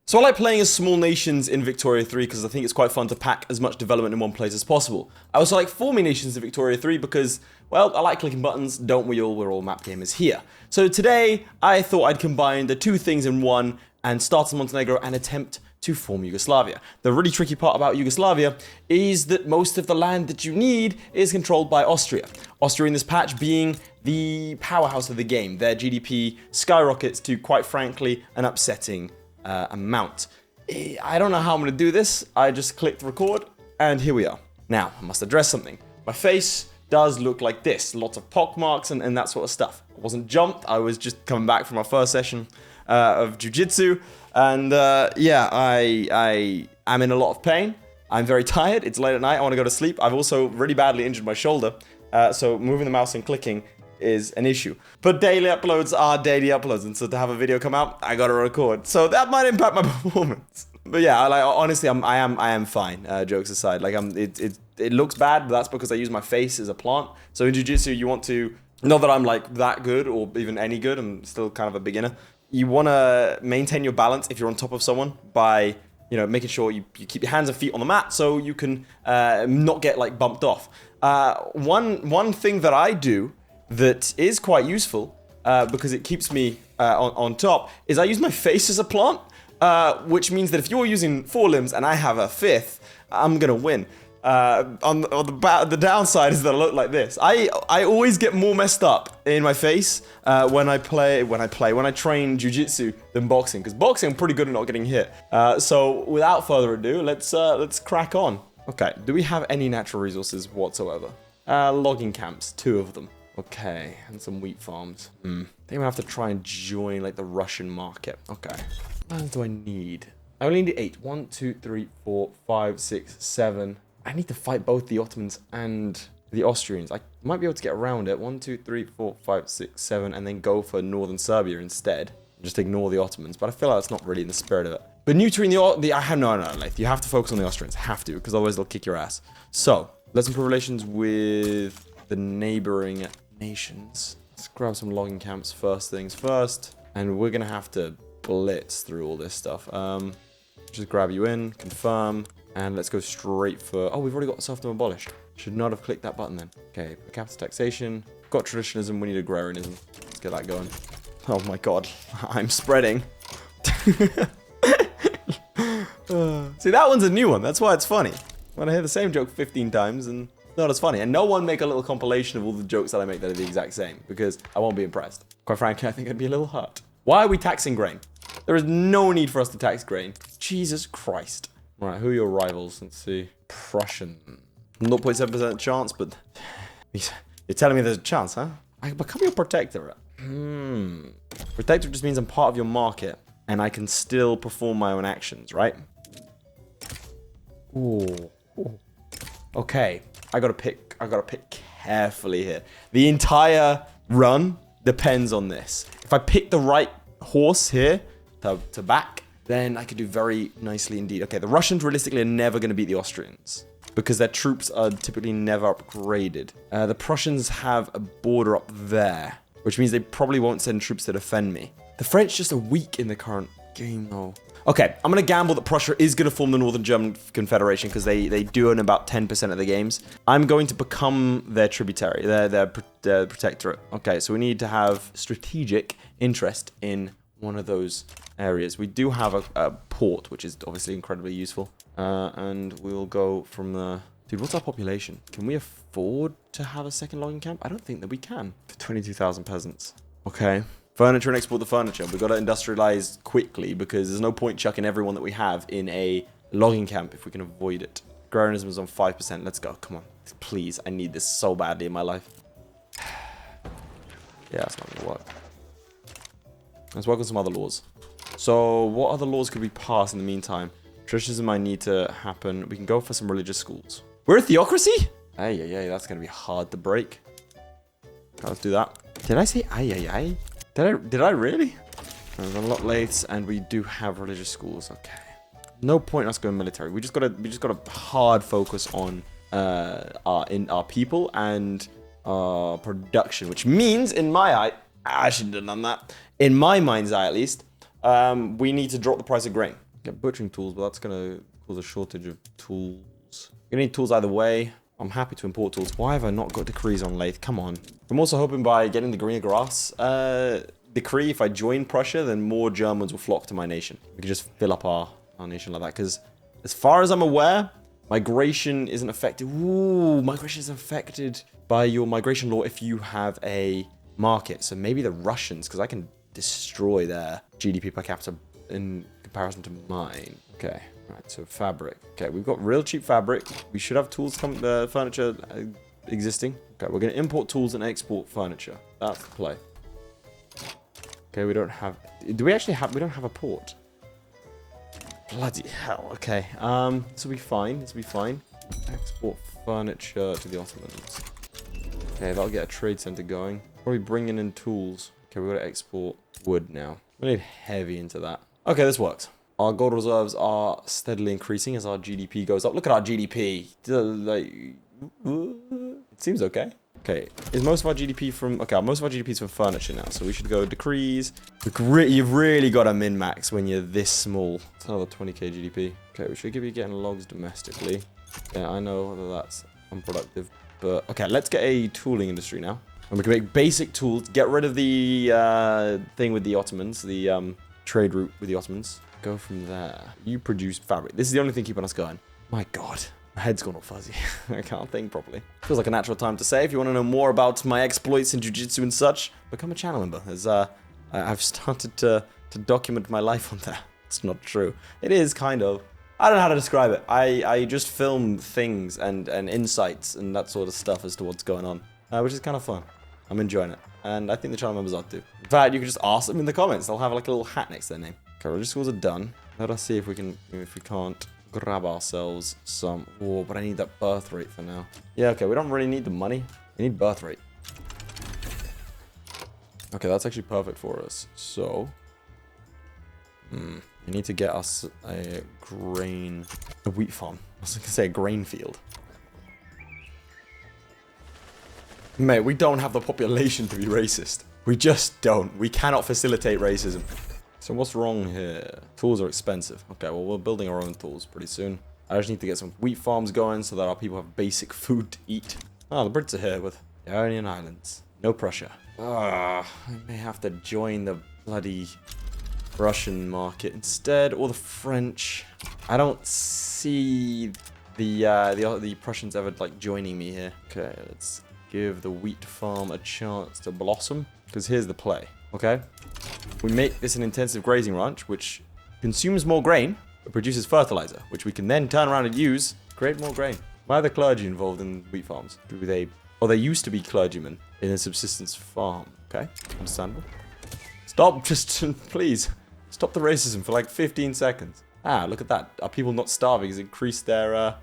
So I like playing as small nations in Victoria 3 because I think it's quite fun to pack as much development in one place as possible. I also like forming nations in Victoria 3 because, well, I like clicking buttons, don't we all? We're all map gamers here. So today, I thought I'd combine the two things in one and start in Montenegro and attempt to form Yugoslavia. The really tricky part about Yugoslavia is that most of the land that you need is controlled by Austria. Austria in this patch being the powerhouse of the game. Their GDP skyrockets to, quite frankly, an upsetting amount. I don't know how I'm going to do this. I just clicked record and here we are. Now, I must address something. My face does look like this. Lots of pock marks and that sort of stuff. I wasn't jumped. I was just coming back from my first session of jiu-jitsu. And yeah, I am in a lot of pain. I'm very tired. It's late at night. I want to go to sleep. I've also really badly injured my shoulder. So moving the mouse and clicking is an issue. But daily uploads are daily uploads, and so to have a video come out, I gotta record. So that might impact my performance. But yeah, honestly, I am fine. Jokes aside, it looks bad, but that's because I use my face as a plant. So in jiu-jitsu, you want to, not that I'm like that good or even any good, I'm still kind of a beginner. You want to maintain your balance if you're on top of someone by, making sure you keep your hands and feet on the mat so you can not get like bumped off. One thing that I do that is quite useful because it keeps me on top is I use my face as a plant, which means that if you're using 4 limbs and I have a 5th, I'm gonna win. On the downside is that I look like this. I always get more messed up in my face when I train jiu-jitsu than boxing, because boxing I'm pretty good at not getting hit. So without further ado, let's crack on. Okay, do we have any natural resources whatsoever? Logging camps, 2 of them. Okay, and some wheat farms. I think I'm gonna have to try and join like the Russian market. Okay, what else do I need? I only need 8. 1, 2, 3, 4, 5, 6, 7. I need to fight both the Ottomans and the Austrians. I might be able to get around it. 1, 2, 3, 4, 5, 6, 7, and then go for northern Serbia instead. Just ignore the Ottomans, but I feel like that's not really in the spirit of it. But neutering no, Laith. You have to focus on the Austrians. Have to, because otherwise they'll kick your ass. So let's improve relations with the neighboring nations. Let's grab some logging camps first things first, and we're gonna have to blitz through all this stuff. Just grab you in, confirm, and let's go straight for, oh, we've already got serfdom abolished. Should not have clicked that button then. Okay, per capita taxation, got traditionalism, we need agrarianism. Let's get that going. Oh my god, I'm spreading. See, that one's a new one, that's why it's funny. When I hear the same joke 15 times and not as funny. And no one make a little compilation of all the jokes that I make that are the exact same, because I won't be impressed. Quite frankly, I think I'd be a little hurt. Why are we taxing grain? There is no need for us to tax grain. Jesus Christ. All right, who are your rivals? Let's see. Prussian. 0.7% chance, but you're telling me there's a chance, huh? I become your protectorate. Protectorate just means I'm part of your market and I can still perform my own actions, right? Ooh. Okay. I gotta pick carefully here. The entire run depends on this. If I pick the right horse here to back, then I could do very nicely indeed. Okay, the Russians realistically are never going to beat the Austrians because their troops are typically never upgraded. The Prussians have a border up there, which means they probably won't send troops to defend me. The French just are weak in the current game though. Okay, I'm going to gamble that Prussia is going to form the Northern German Confederation because they do own about 10% of the games. I'm going to become their tributary, their protectorate. Okay, so we need to have strategic interest in one of those areas. We do have a port, which is obviously incredibly useful. And we'll go from the... Dude, what's our population? Can we afford to have a second logging camp? I don't think that we can. For 22,000 peasants. Okay. Furniture and export the furniture. We've got to industrialize quickly because there's no point chucking everyone that we have in a logging camp if we can avoid it. Agrarianism is on 5%. Let's go. Come on. Please. I need this so badly in my life. Yeah, it's not going to work. Let's work on some other laws. So, what other laws could we pass in the meantime? Traditionalism might need to happen. We can go for some religious schools. We're a theocracy? Ay, ay, ay. That's going to be hard to break. Okay, let's do that. Did I say ay, ay, ay? Did I really? We've got a lot of Laiths, and we do have religious schools. Okay. No point in us going military. We just gotta hard focus on our people and our production, which means in my eye, I shouldn't have done that. In my mind's eye, at least, we need to drop the price of grain. Get butchering tools, but that's gonna cause a shortage of tools. You're gonna need tools either way. I'm happy to import tools. Why have I not got decrees on Laith? Come on. I'm also hoping by getting the greener grass decree, if I join Prussia, then more Germans will flock to my nation. We can just fill up our nation like that. Because as far as I'm aware, migration isn't affected. Ooh, migration is affected by your migration law if you have a market. So maybe the Russians, because I can destroy their GDP per capita in comparison to mine. Okay, right, so fabric. Okay, we've got real cheap fabric. We should have tools, furniture existing. Okay, we're going to import tools and export furniture. That's the play. Okay, we don't have... Do we actually have... We don't have a port. Bloody hell, okay. This will be fine, this will be fine. Export furniture to the Ottomans. Okay, that'll get a trade center going. Probably bringing in tools. Okay, we've got to export wood now. We need heavy into that. Okay, this works. Our gold reserves are steadily increasing as our GDP goes up. Look at our GDP. Like, it seems okay. Okay, is most of our GDP from... Okay, most of our GDP is from furniture now, so we should go decrees. You've really got to min-max when you're this small. It's another 20k GDP. Okay, we should be getting logs domestically. Yeah, I know that that's unproductive, but... Okay, let's get a tooling industry now. And we can make basic tools, get rid of the thing with the Ottomans, the trade route with the Ottomans. Go from there. You produce fabric. This is the only thing keeping us going. My God. My head's gone all fuzzy. I can't think properly. Feels like a natural time to say, if you want to know more about my exploits in jiu-jitsu and such, become a channel member, as I've started to document my life on there. It's not true. It is, kind of. I don't know how to describe it. I just film things and insights and that sort of stuff as to what's going on, which is kind of fun. I'm enjoying it. And I think the channel members are too. In fact, you can just ask them in the comments. They'll have like a little hat next to their name. Okay, religious schools are done. Let us see if we can't grab ourselves some. Oh, but I need that birth rate for now. Yeah, okay, we don't really need the money. We need birth rate. Okay, that's actually perfect for us. So, we need to get us a wheat farm. I was going to say a grain field. Mate, we don't have the population to be racist. We just don't. We cannot facilitate racism. So what's wrong here? Tools are expensive. Okay, well, we're building our own tools pretty soon. I just need to get some wheat farms going so that our people have basic food to eat. Oh, the Brits are here with the Ionian Islands. No Prussia. I may have to join the bloody Russian market instead, or the French. I don't see the Prussians ever, like, joining me here. Okay, let's give the wheat farm a chance to blossom, because here's the play. Okay, we make this an intensive grazing ranch, which consumes more grain, but produces fertilizer, which we can then turn around and use to create more grain. Why are the clergy involved in wheat farms? Do they... Oh, they used to be clergymen in a subsistence farm. Okay, understandable. Stop, just please. Stop the racism for like 15 seconds. Ah, look at that. Our people not starving has increased their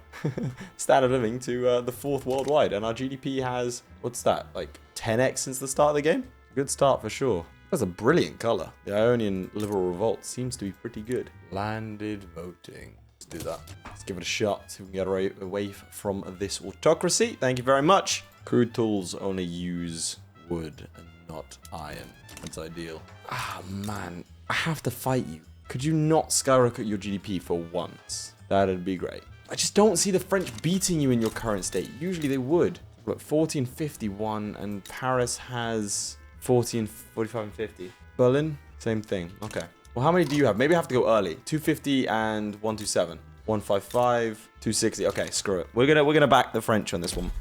standard of living to the 4th worldwide. And our GDP has, what's that, like 10x since the start of the game? Good start for sure. That's a brilliant color. The Ionian Liberal Revolt seems to be pretty good. Landed voting. Let's do that. Let's give it a shot. See if we can get away from this autocracy. Thank you very much. Crude tools only use wood and not iron. That's ideal. Ah, man. I have to fight you. Could you not skyrocket your GDP for once? That'd be great. I just don't see the French beating you in your current state. Usually they would. Look, 1451 and Paris has 1445 and 50. Berlin, same thing. Okay. Well, how many do you have? Maybe I have to go early. 250 and 127. 155, 260. Okay, screw it. We're gonna back the French on this one.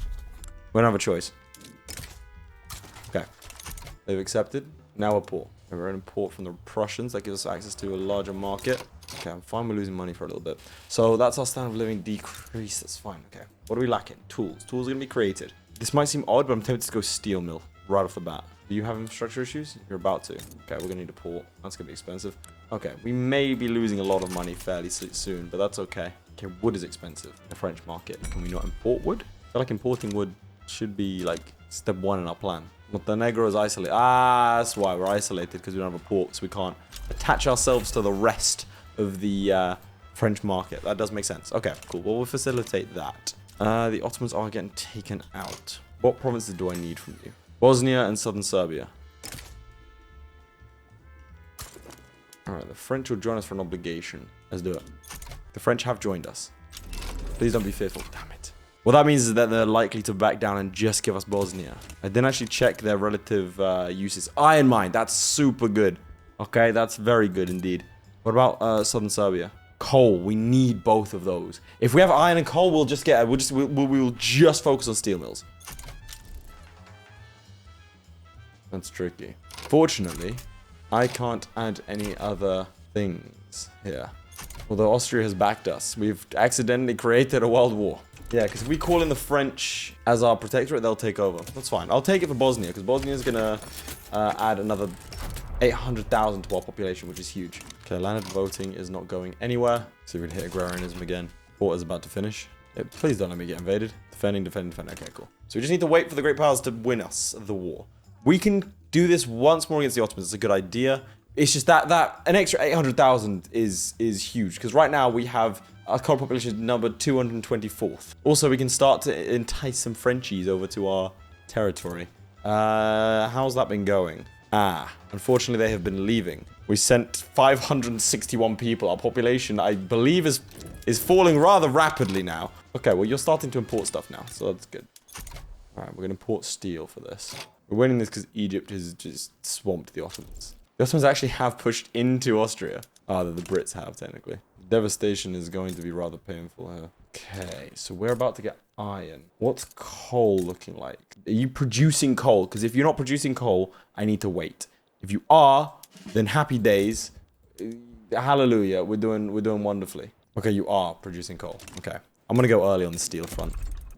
We don't have a choice. Okay. They've accepted. Now we're poor. We're going to import from the Prussians. That gives us access to a larger market. Okay, I'm fine with losing money for a little bit. So that's our standard of living decrease. That's fine. Okay. What are we lacking? Tools. Tools are going to be created. This might seem odd, but I'm tempted to go steel mill right off the bat. Do you have infrastructure issues? You're about to. Okay, we're going to need a port. That's going to be expensive. Okay, we may be losing a lot of money fairly soon, but that's okay. Okay, wood is expensive in the French market. Can we not import wood? I feel like importing wood should be like step 1 in our plan. Montenegro is isolated. Ah, that's why we're isolated, because we don't have a port, so we can't attach ourselves to the rest of the French market. That does make sense. Okay, cool. Well, we'll facilitate that. The Ottomans are getting taken out. What provinces do I need from you? Bosnia and southern Serbia. All right, the French will join us for an obligation. Let's do it. The French have joined us. Please don't be fearful. Damn it. What that means is that they're likely to back down and just give us Bosnia. I didn't actually check their relative uses. Iron mine. That's super good. Okay, that's very good indeed. What about southern Serbia? Coal. We need both of those. If we have iron and coal, we'll just get. We'll just focus on steel mills. That's tricky. Fortunately, I can't add any other things here. Although Austria has backed us, we've accidentally created a world war. Yeah, because if we call in the French as our protectorate, they'll take over. That's fine. I'll take it for Bosnia, because Bosnia is going to add another 800,000 to our population, which is huge. Okay, landed voting is not going anywhere. See if we can hit agrarianism again. Port is about to finish. Yeah, please don't let me get invaded. Defending. Okay, cool. So we just need to wait for the great powers to win us the war. We can do this once more against the Ottomans. It's a good idea. It's just that an extra 800,000 is huge. Because right now we have our current population number 224th. Also, we can start to entice some Frenchies over to our territory. How's that been going? Unfortunately, they have been leaving. We sent 561 people. Our population, I believe, is falling rather rapidly now. Okay, well, you're starting to import stuff now, so that's good. All right, we're going to import steel for this. We're winning this because Egypt has just swamped the Ottomans. The Ottomans actually have pushed into Austria. The Brits have, technically. Devastation is going to be rather painful here. Okay, so we're about to get iron. What's coal looking like? Are you producing coal? Because if you're not producing coal, I need to wait. If you are, then happy days. Hallelujah, we're doing wonderfully. Okay, you are producing coal. Okay, I'm gonna go early on the steel front.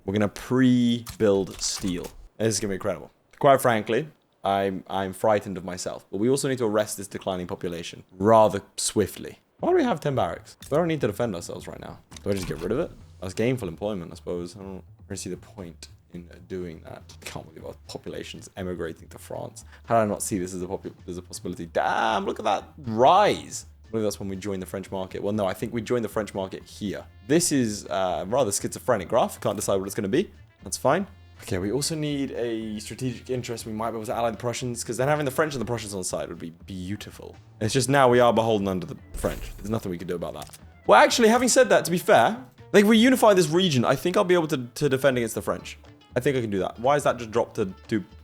We're gonna pre-build steel. This is gonna be incredible. Quite frankly, I'm frightened of myself. But we also need to arrest this declining population rather swiftly. Why do we have 10 barracks? We don't need to defend ourselves right now. Do I just get rid of it? That's gainful employment, I suppose. I don't really see the point in doing that. Can't believe our population's emigrating to France. How did I not see this as a possibility? Damn, look at that rise. I believe that's when we joined the French market. Well, no, I think we joined the French market here. This is a rather schizophrenic graph. Can't decide what it's going to be. That's fine. Okay, we also need a strategic interest. We might be able to ally the Prussians, because then having the French and the Prussians on the side would be beautiful. It's just now we are beholden under the French. There's nothing we can do about that. Well, actually, having said that, to be fair, like, if we unify this region, I think I'll be able to defend against the French. I think I can do that. Why is that just dropped to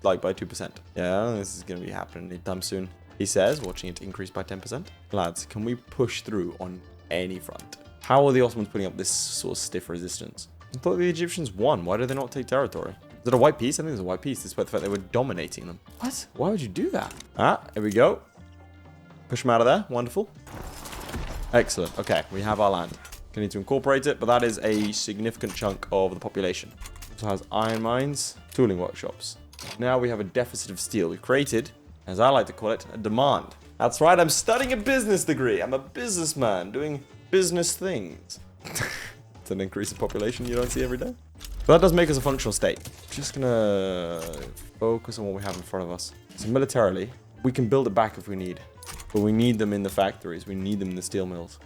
by 2%? Yeah, I don't think this is going to be happening anytime soon. He says, watching it increase by 10%. Lads, can we push through on any front? How are the Ottomans putting up this sort of stiff resistance? I thought the Egyptians won. Why did they not take territory? Is it a white piece? I think it was a white piece, despite the fact they were dominating them. What? Why would you do that? Here we go. Push them out of there. Wonderful. Excellent. Okay, we have our land. We need to incorporate it, but that is a significant chunk of the population. Also has iron mines, tooling workshops. Now we have a deficit of steel. We've created, as I like to call it, a demand. That's right, I'm studying a business degree. I'm a businessman doing business things. It's an increase in population you don't see every day. But that does make us a functional state. Just gonna focus on what we have in front of us. So militarily, we can build it back if we need. But we need them in the factories. We need them in the steel mills.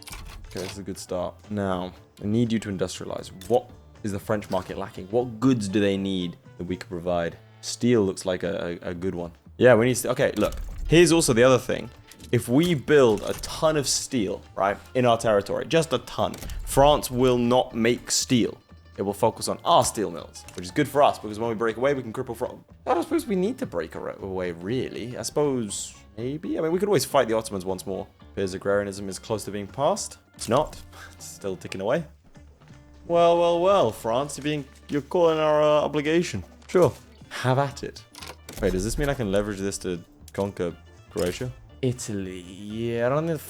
Okay, this is a good start. Now, I need you to industrialize. What is the French market lacking? What goods do they need that we could provide? Steel looks like a good one. Yeah, we need steel. Okay, look. Here's also the other thing. If we build a ton of steel, right, in our territory, just a ton, France will not make steel. It will focus on our steel mills, which is good for us, because when we break away, we can cripple France. I don't suppose we need to break away, really. I suppose, maybe. I mean, we could always fight the Ottomans once more. Appears agrarianism is close to being passed. It's not. It's still ticking away. Well, France, you're calling our obligation. Sure. Have at it. Wait, does this mean I can leverage this to conquer Croatia? Italy. Yeah, I don't think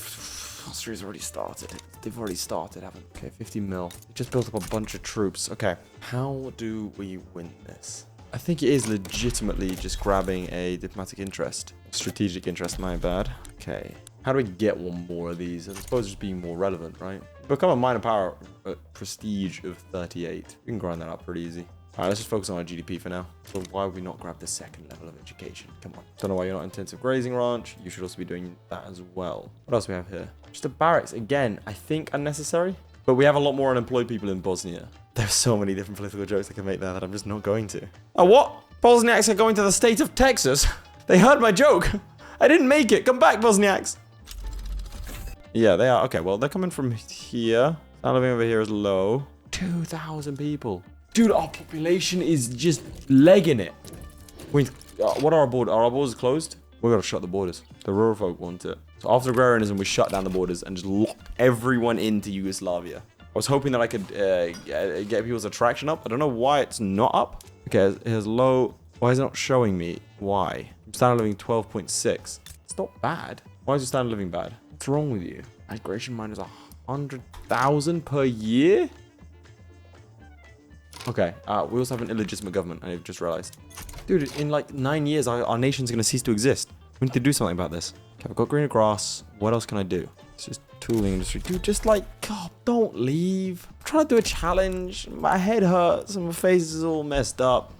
Austria's already started. They've already started, haven't they? Okay, 50 mil. Just built up a bunch of troops. Okay, how do we win this? I think it is legitimately just grabbing a diplomatic interest. Strategic interest, my bad. Okay, how do we get one more of these? I suppose just being more relevant, right? Become a minor power at prestige of 38. We can grind that up pretty easy. Alright, let's just focus on our GDP for now. So why would we not grab the second level of education? Come on. Don't know why you're not intensive grazing ranch. You should also be doing that as well. What else do we have here? Just a barracks. Again, I think unnecessary. But we have a lot more unemployed people in Bosnia. There's so many different political jokes I can make there that I'm just not going to. Oh, what? Bosniaks are going to the state of Texas? They heard my joke. I didn't make it. Come back, Bosniaks. Yeah, they are. Okay, well, they're coming from here. Standard living over here is low. 2,000 people. Dude, our population is just legging it. Wait, what are our borders? Are our borders closed? We've got to shut the borders. The rural folk want it. So after agrarianism, we shut down the borders and just locked everyone into Yugoslavia. I was hoping that I could get people's attraction up. I don't know why it's not up. Okay, it has low. Why is it not showing me? Why? Standard living 12.6. It's not bad. Why is your standard living bad? What's wrong with you? Migration minus 100,000 per year? Okay, we also have an illegitimate government, I've just realized. Dude, in like 9 years, our nation's gonna cease to exist. We need to do something about this. Okay, I've got greener grass. What else can I do? It's just tooling industry. Dude, just like, God, don't leave. I'm trying to do a challenge. My head hurts and my face is all messed up.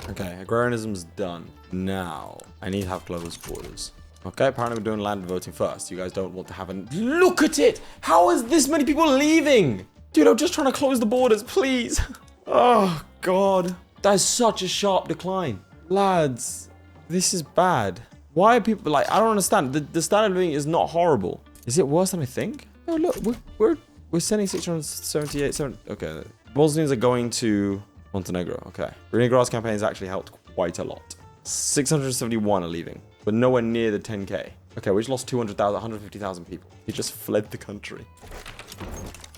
Okay, agrarianism's done. Now, I need to have closed borders. Okay, apparently we're doing land voting first. You guys don't want to have a... Look at it! How is this many people leaving? Dude, I'm just trying to close the borders, please. Oh, God. That is such a sharp decline. Lads, this is bad. Why are people... Like, I don't understand. The standard of living is not horrible. Is it worse than I think? Oh, look, we're sending 678... Okay, Bosnians are going to Montenegro. Okay. Green Grass campaign has actually helped quite a lot. 671 are leaving, but nowhere near the 10k. Okay, we just lost 200,000, 150,000 people. He just fled the country.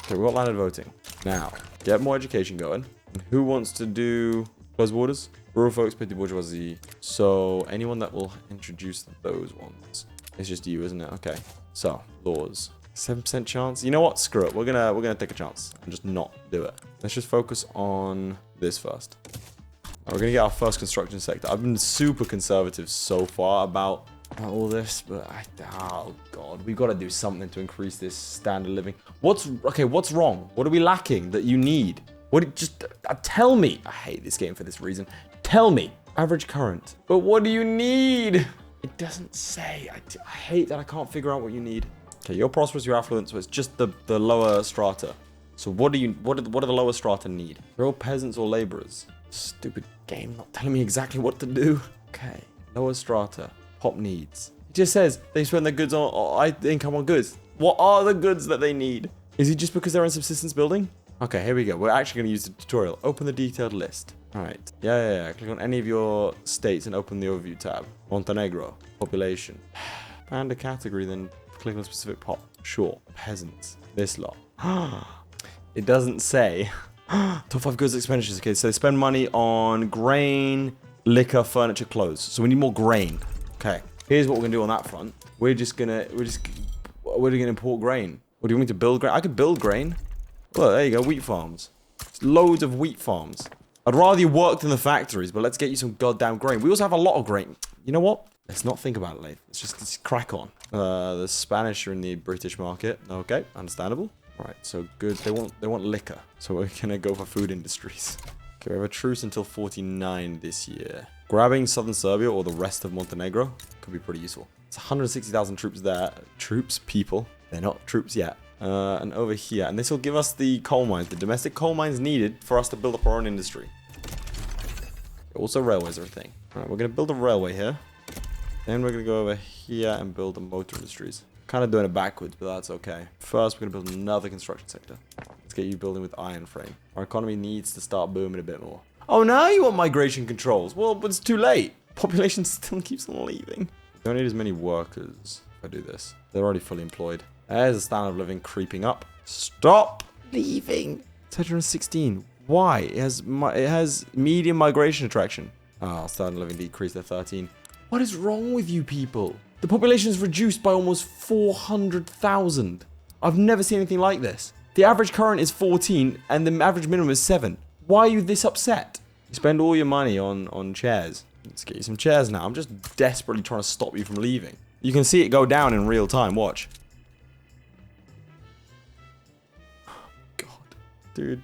Okay, we got landed voting. Now, get more education going. And who wants to do closed borders? Rural folks, petty bourgeoisie. So, anyone that will introduce those ones. It's just you, isn't it? Okay. So, laws. 7% chance. You know what? Screw it. We're gonna take a chance and just not do it. Let's just focus on this first. We're gonna get our first construction sector. I've been super conservative so far about all this, but oh God, we've got to do something to increase this standard of living. What's wrong? What are we lacking that you need? Tell me. I hate this game for this reason. Tell me. Average current. But what do you need? It doesn't say. I hate that I can't figure out what you need. Okay, you're prosperous, you're affluent, so it's just the lower strata. So what do the lower strata need? They're all peasants or laborers. Stupid game, not telling me exactly what to do. Okay, lower strata, pop needs. It just says they spend their goods on income on goods. What are the goods that they need? Is it just because they're in subsistence building? Okay, here we go. We're actually going to use the tutorial. Open the detailed list. All right. Yeah. Click on any of your states and open the overview tab. Montenegro, population. And a category, then click on a specific pop. Sure, peasants. This lot. It doesn't say. Top 5 goods expenditures. Okay, so they spend money on grain, liquor, furniture, clothes. So we need more grain. Okay, here's what we're gonna do on that front. We're gonna import grain. What do you want me to build grain? I could build grain. Well, there you go, wheat farms. There's loads of wheat farms. I'd rather you worked in the factories, but let's get you some goddamn grain. We also have a lot of grain. You know what? Let's not think about it, Laith. Let's crack on. The Spanish are in the British market. Okay, understandable. Right, so good. They want liquor, so we're gonna go for food industries. Okay, we have a truce until 49 this year. Grabbing southern Serbia or the rest of Montenegro could be pretty useful. It's 160,000 troops there. People. They're not troops yet. And over here, and this will give us the coal mines, the domestic coal mines needed for us to build up our own industry. Also, railways are a thing. All right, we're gonna build a railway here. Then we're gonna go over here and build the motor industries. Kind of doing it backwards, but that's okay. First, we're going to build another construction sector. Let's get you building with iron frame. Our economy needs to start booming a bit more. Oh, now you want migration controls. Well, but it's too late. Population still keeps on leaving. Don't need as many workers if I do this. They're already fully employed. There's a standard of living creeping up. Stop leaving. 716. Why? It has medium migration attraction. Oh, standard of living decreased to 13. What is wrong with you people? The population is reduced by almost 400,000. I've never seen anything like this. The average current is 14 and the average minimum is 7. Why are you this upset? You spend all your money on chairs. Let's get you some chairs now. I'm just desperately trying to stop you from leaving. You can see it go down in real time. Watch. God. Dude.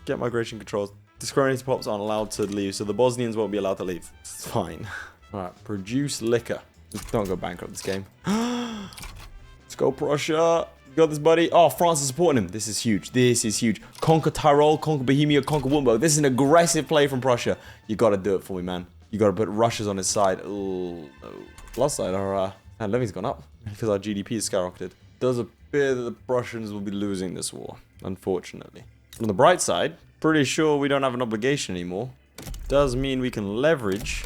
Get migration controls. Discriminating pops aren't allowed to leave, so the Bosnians won't be allowed to leave. It's fine. Alright, produce liquor. Just don't go bankrupt this game. Let's go, Prussia. You got this, buddy. Oh, France is supporting him. This is huge. This is huge. Conquer Tyrol, conquer Bohemia, conquer Württemberg. This is an aggressive play from Prussia. You gotta do it for me, man. You gotta put Russia's on his side. Oh, no. Plus side, our living's gone up because our GDP is skyrocketed. does appear that the Prussians will be losing this war, unfortunately. On the bright side, pretty sure we don't have an obligation anymore. Does mean we can leverage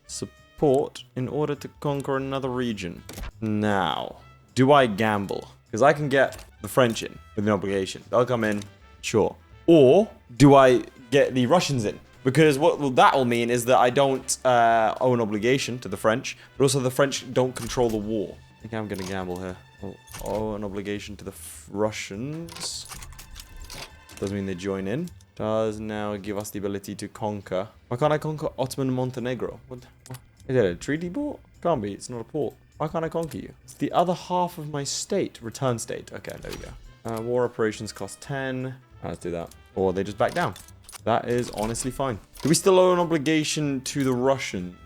support in order to conquer another region. Now, do I gamble? Because I can get the French in with an obligation. They'll come in, sure. Or do I get the Russians in? Because what that will mean is that I don't owe an obligation to the French, but also the French don't control the war. I think I'm going to gamble here. I'll owe an obligation to the Russians. Does mean they join in. Does now give us the ability to conquer. Why can't I conquer Ottoman Montenegro? What? Is it a treaty port? Can't be, it's not a port. Why can't I conquer you? It's the other half of my state. Return state. Okay, there we go. War operations cost 10. Let's do that. Or they just back down. That is honestly fine. Do we still owe an obligation to the Russian?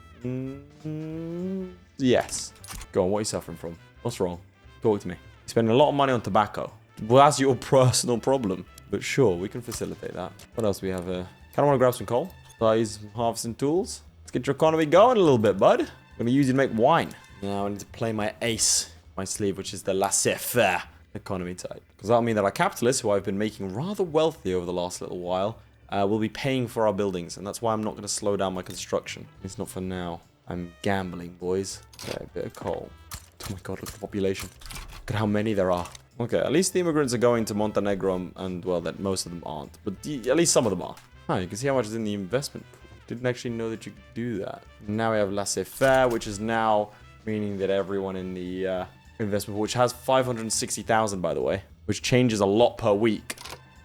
Yes. Go on, what are you suffering from? What's wrong? Talk to me. You're spending a lot of money on tobacco. Well, that's your personal problem. But sure, we can facilitate that. What else do we have here? Kind of want to grab some coal. Use some harvesting tools. Let's get your economy going a little bit, bud. I'm going to use it to make wine. Now I need to play my ace, my sleeve, which is the laissez-faire economy type. Because that'll mean that our capitalists, who I've been making rather wealthy over the last little while, will be paying for our buildings. And that's why I'm not going to slow down my construction. It's not for now. I'm gambling, boys. Okay, a bit of coal. Oh my god, look at the population. Look at how many there are. Okay, at least the immigrants are going to Montenegro, and well, that most of them aren't. But at least some of them are. Oh, you can see how much is in the investment pool. Didn't actually know that you could do that. Now we have laissez-faire, which is now meaning that everyone in the investment pool, which has 560,000, by the way, which changes a lot per week.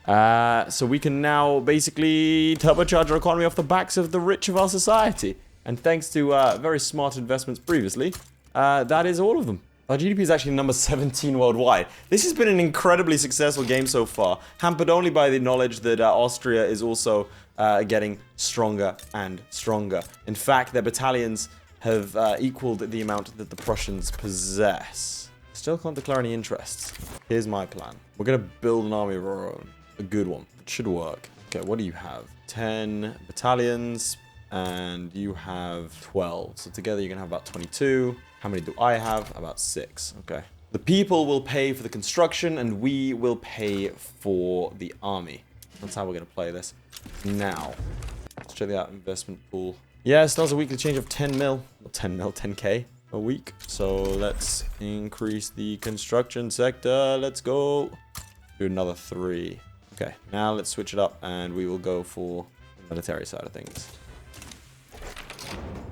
So we can now basically turbocharge our economy off the backs of the rich of our society. And thanks to very smart investments previously, that is all of them. Our GDP is actually number 17 worldwide. This has been an incredibly successful game so far, hampered only by the knowledge that Austria is also getting stronger and stronger. In fact, their battalions have equaled the amount that the Prussians possess. Still can't declare any interests. Here's my plan. We're going to build an army of our own. A good one. It should work. Okay, what do you have? 10 battalions, and you have 12. So together you're going to have about 22. How many do I have? About 6. Okay. The people will pay for the construction, and we will pay for the army. That's how we're going to play this. Now, let's check out investment pool. Yeah, it starts a weekly change of 10 mil. Not 10 mil, 10k a week. So let's increase the construction sector. Let's go. Do another 3. Okay, now let's switch it up, and we will go for the military side of things.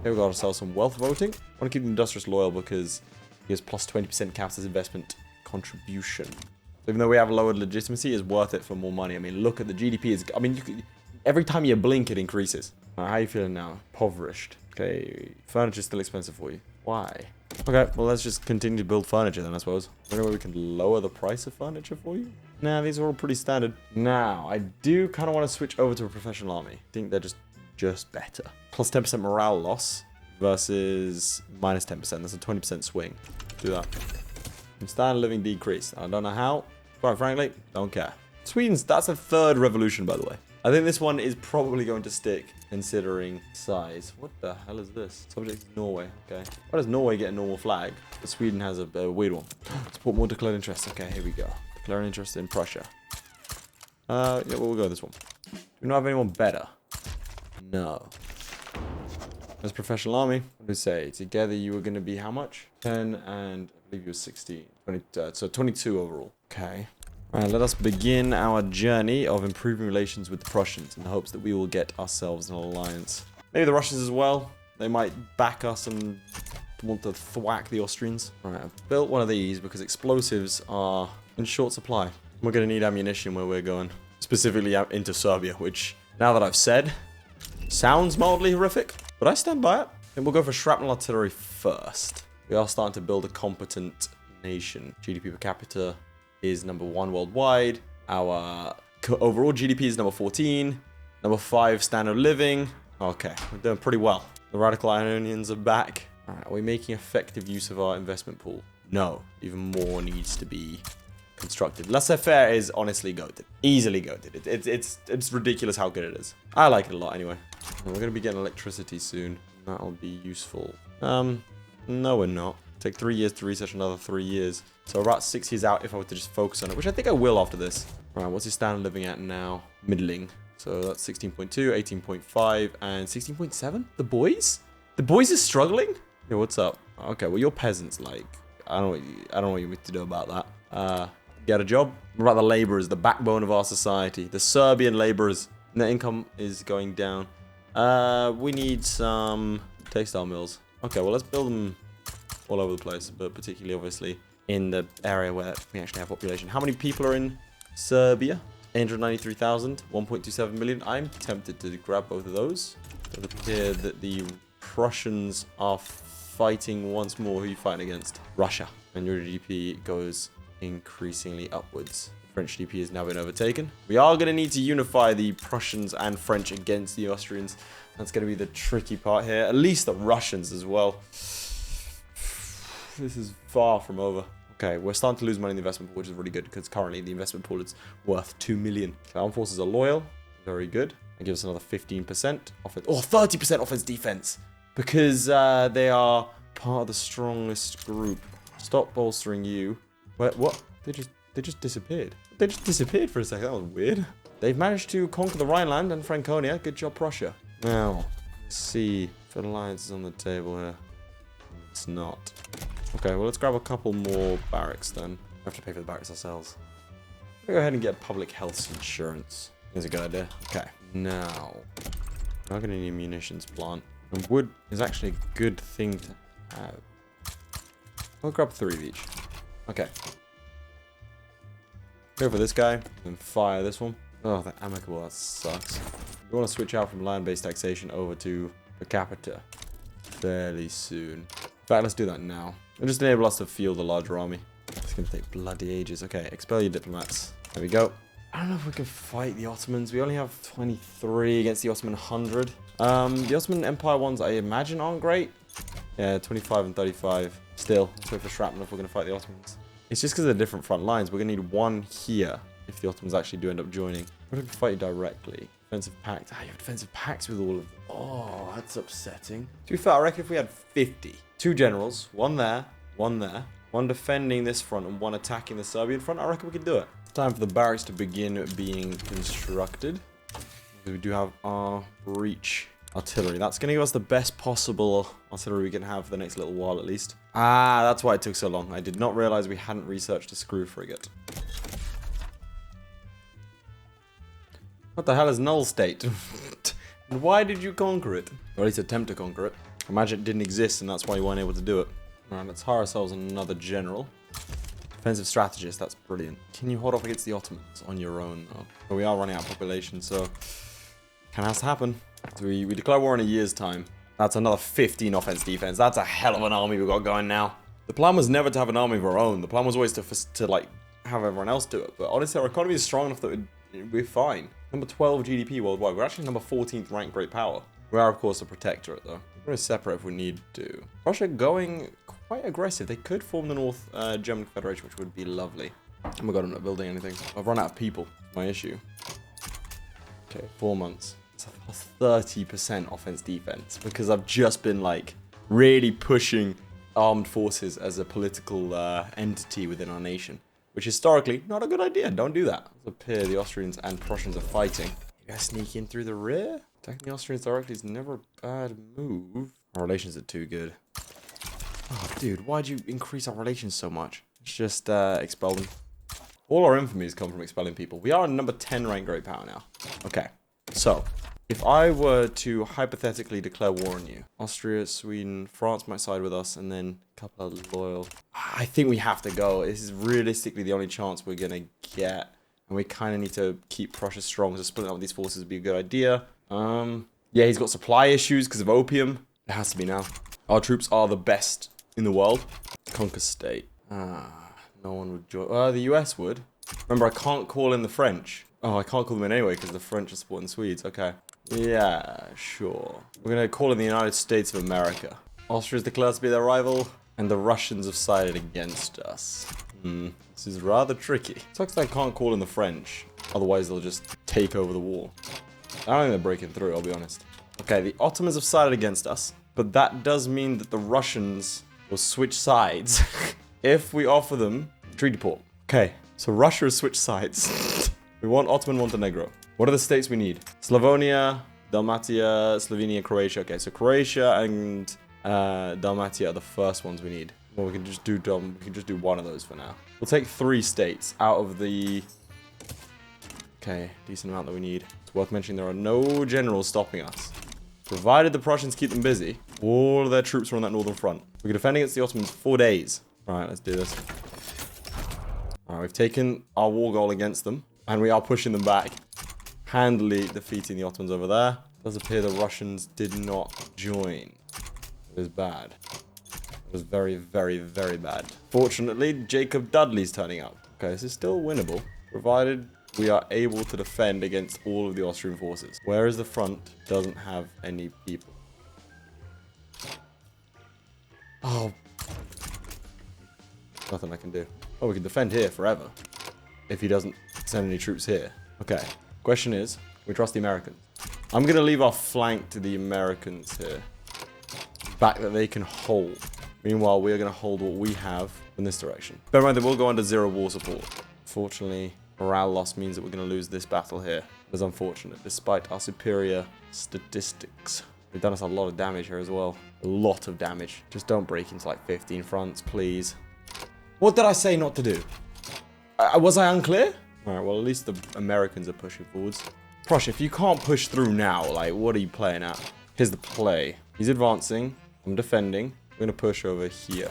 Here we got ourselves some wealth voting. I want to keep the industrious loyal because he has plus 20% counts as investment contribution. So even though we have lowered legitimacy, it's worth it for more money. I mean, look at the GDP. I mean, every time you blink, it increases. How are you feeling now? Impoverished. Okay, furniture is still expensive for you. Why? Okay, well, let's just continue to build furniture then, I suppose. Anyway, we can lower the price of furniture for you? Nah, these are all pretty standard. Now, I do kind of want to switch over to a professional army. I think they're just better. Plus 10% morale loss versus minus 10%. That's a 20% swing. Do that. And standard of living decrease. I don't know how. Quite frankly, don't care. Sweden's, that's a 3rd revolution, by the way. I think this one is probably going to stick, considering size. What the hell is this? Subject is Norway. Okay. Why does Norway get a normal flag, but Sweden has a weird one? Support more declared interest. Okay, here we go. Declared interest in Prussia. Yeah, we'll go with this one. Do we not have anyone better? No. As professional army, what do we say? Together you were going to be how much? 10 and I believe you were 16. 20, so 22 overall. Okay. Alright, let us begin our journey of improving relations with the Prussians in the hopes that we will get ourselves an alliance. Maybe the Russians as well. They might back us and want to thwack the Austrians. Alright, I've built one of these because explosives are in short supply. We're going to need ammunition where we're going. Specifically out into Serbia, which, now that I've said, sounds mildly horrific, but I stand by it. Then we'll go for shrapnel artillery first. We are starting to build a competent nation. GDP per capita is number 1 worldwide. Our overall GDP is number 14. Number 5 standard of living. Okay, we're doing pretty well. The radical Ionians are back. All right, are we making effective use of our investment pool? No, even more needs to be constructed. Laissez-faire is honestly goated. Easily goated. It's ridiculous how good it is. I like it a lot anyway. We're going to be getting electricity soon. That'll be useful. No, we're not. Take 3 years to research another 3 years. So about 6 years out if I were to just focus on it, which I think I will after this. All right, what's his standard living at now? Middling. So that's 16.2, 18.5, and 16.7? The boys? The boys are struggling? Yeah, what's up? Okay, well, you're peasants, like. I don't know what you need to do about that. Get a job. What about the laborers, the backbone of our society? The Serbian laborers. Net income is going down. We need some textile mills. Okay, well, let's build them all over the place, but particularly, obviously, in the area where we actually have population. How many people are in Serbia? 893,000, 1.27 million. I'm tempted to grab both of those. It would appear that the Prussians are fighting once more. Who are you fighting against? Russia. And your GDP goes increasingly upwards. French GDP has now been overtaken. We are going to need to unify the Prussians and French against the Austrians. That's going to be the tricky part here. At least the Russians as well. This is far from over. Okay, we're starting to lose money in the investment pool, which is really good because currently the investment pool is worth 2 million. The armed forces are loyal. Very good. That gives us another 15% offense. Oh, 30% offense defense. Because they are part of the strongest group. Stop bolstering you. What? They just disappeared. They just disappeared for a second. That was weird. They've managed to conquer the Rhineland and Franconia. Good job, Prussia. Now, let's see if an alliance is on the table here. It's not. Okay, well, let's grab a couple more barracks then. We have to pay for the barracks ourselves. Go ahead and get public health insurance. That's a good idea. Okay, now, we're not going to need a munitions plant. And wood is actually a good thing to have. I'll grab 3 of each. Okay. Go for this guy and fire this one. Oh, the amicable, that sucks. We want to switch out from land-based taxation over to per capita fairly soon. In fact, let's do that now. It'll just enable us to field a larger army. It's going to take bloody ages. Okay, expel your diplomats. There we go. I don't know if we can fight the Ottomans. We only have 23 against the Ottoman 100. The Ottoman Empire ones, I imagine, aren't great. Yeah, 25 and 35. Still, let's wait for shrapnel if we're going to fight the Ottomans. It's just because they're different front lines. We're going to need one here if the Ottomans actually do end up joining. What if we fight you directly? Defensive pact. Ah, you have defensive pacts with all of them. Oh, that's upsetting. To be fair, I reckon if we had 50. 2 generals, one there, one defending this front and one attacking the Serbian front, I reckon we could do it. It's time for the barracks to begin being constructed. We do have our breach artillery. That's going to give us the best possible artillery we can have for the next little while at least. Ah, that's why it took so long. I did not realize we hadn't researched a screw frigate. What the hell is Null State? And why did you conquer it? Or at least attempt to conquer it. Imagine it didn't exist and that's why you weren't able to do it. Alright, let's hire ourselves another general. Defensive strategist, that's brilliant. Can you hold off against the Ottomans on your own though? But we are running out of population, so kind of has to happen. So we declare war in a year's time. That's another 15 offense defense. That's a hell of an army we've got going now. The plan was never to have an army of our own. The plan was always to like have everyone else do it. But honestly, our economy is strong enough that we're fine. Number 12 GDP worldwide. We're actually number 14th ranked great power. We are, of course, a protectorate, though. We're going to separate if we need to. Russia going quite aggressive. They could form the North German Federation, which would be lovely. Oh my god, I'm not building anything. I've run out of people. My issue. Okay, 4 months. It's a 30% offense defense because I've just been, like, really pushing armed forces as a political entity within our nation. Which historically, not a good idea. Don't do that. It appears the Austrians and Prussians are fighting. You guys sneak in through the rear? Attacking the Austrians directly is never a bad move. Our relations are too good. Oh, dude, why'd you increase our relations so much? Let's just expel them. All our infamies come from expelling people. We are a number 10 ranked great power now. Okay, so if I were to hypothetically declare war on you, Austria, Sweden, France might side with us, and then a couple of loyal. I think we have to go. This is realistically the only chance we're gonna get, and we kind of need to keep Prussia strong. So splitting up with these forces would be a good idea. Yeah, he's got supply issues because of opium. It has to be now. Our troops are the best in the world. Conquer state. No one would join. The US would. Remember, I can't call in the French. Oh, I can't call them in anyway because the French are supporting the Swedes. Okay. Yeah, sure. We're going to call in the United States of America. Austria's declared to be their rival, and the Russians have sided against us. This is rather tricky. Sucks that I can't call in the French, otherwise they'll just take over the war. I don't think they're breaking through, I'll be honest. Okay, the Ottomans have sided against us, but that does mean that the Russians will switch sides if we offer them Treaty port. Okay, so Russia has switched sides. We want Ottoman Montenegro. What are the states we need? Slavonia, Dalmatia, Slovenia, Croatia. Okay, so Croatia and Dalmatia are the first ones we need. Well, we can just do one of those for now. We'll take 3 states out of the... Okay, decent amount that we need. It's worth mentioning there are no generals stopping us. Provided the Prussians keep them busy, all of their troops are on that northern front. We can defend against the Ottomans 4 days. Alright, let's do this. Alright, we've taken our war goal against them, and we are pushing them back. Handily defeating the Ottomans over there. It does appear the Russians did not join. It was bad. It was very, very, very bad. Fortunately, Jacob Dudley's turning up. Okay, this is still winnable, provided we are able to defend against all of the Austrian forces. Whereas the front doesn't have any people. Oh. Nothing I can do. Oh, we can defend here forever. If he doesn't send any troops here. Okay. Question is, we trust the Americans. I'm going to leave our flank to the Americans here. Back that they can hold. Meanwhile, we are going to hold what we have in this direction. Bear in mind, they will go under 0 war support. Fortunately, morale loss means that we're going to lose this battle here. It's unfortunate, despite our superior statistics. They've done us a lot of damage here as well. A lot of damage. Just don't break into like 15 fronts, please. What did I say not to do? Was I unclear? Alright, well, at least the Americans are pushing forwards. Prussia, if you can't push through now, like, what are you playing at? Here's the play. He's advancing. I'm defending. We're going to push over here